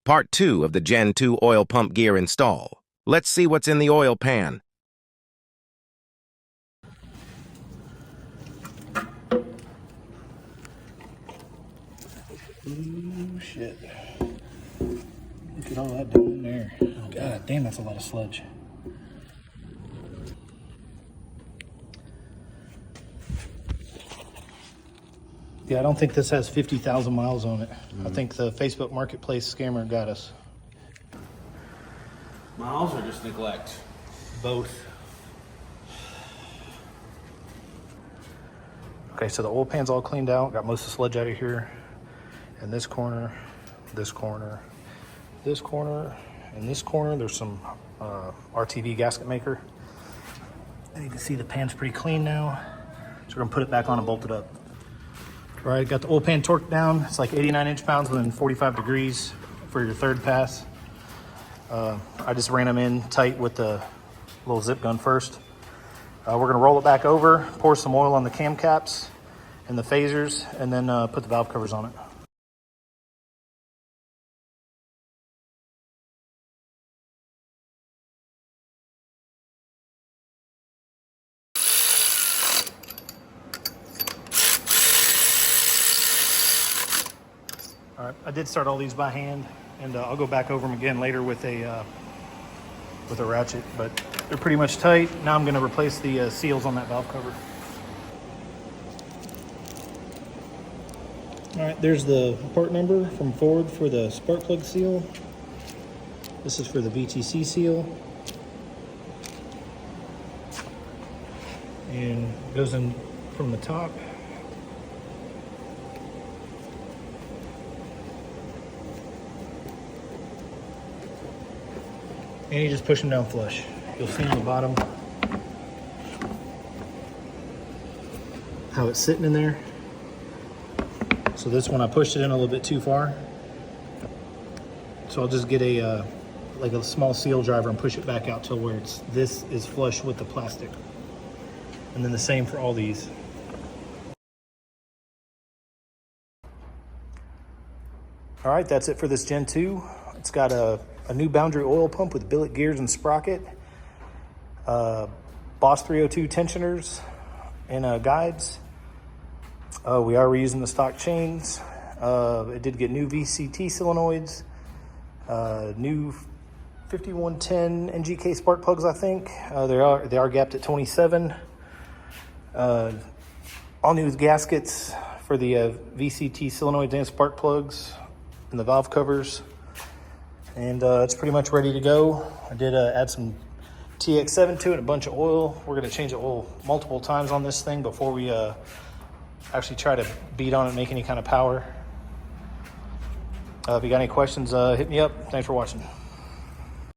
Part 2 of the Gen 2 oil pump gear install. Let's see what's in the oil pan. Ooh, shit. Look at all that down in there. Oh, God damn, that's a lot of sludge. Yeah, I don't think this has 50,000 miles on it. I think the Facebook Marketplace scammer got us. Miles or just neglect? Both. Okay, so the oil pan's all cleaned out. Got most of the sludge out of here. And this corner, this corner, this corner, and this corner, there's some RTV gasket maker. And you can see the pan's pretty clean now. So we're gonna put it back on and bolt it up. All right, got the oil pan torqued down. It's like 89 inch-pounds within 45 degrees for your third pass. I just ran them in tight with the little zip gun first. We're gonna roll it back over, pour some oil on the cam caps and the phasers, and then put the valve covers on it. All right, I did start all these by hand, and I'll go back over them again later with a ratchet, but they're pretty much tight. Now I'm gonna replace the seals on that valve cover. All right, there's the part number from Ford for the spark plug seal. This is for the VTC seal. And it goes in from the top. And you just push them down flush. You'll see on the bottom how it's sitting in there. So this one I pushed it in a little bit too far. So I'll just get a like a small seal driver and push it back out till where this is flush with the plastic. And then the same for all these. All right, that's it for this Gen 2. It's got a new boundary oil pump with billet gears and sprocket, Boss 302 tensioners and guides. We are reusing the stock chains. It did get new VCT solenoids, new 5110 NGK spark plugs, I think. They are gapped at 27. All new gaskets for the VCT solenoids and spark plugs and the valve covers. And it's pretty much ready to go. I did add some TX7 to it, a bunch of oil. We're gonna change the oil multiple times on this thing before we actually try to beat on it and make any kind of power. If you got any questions, hit me up. Thanks for watching.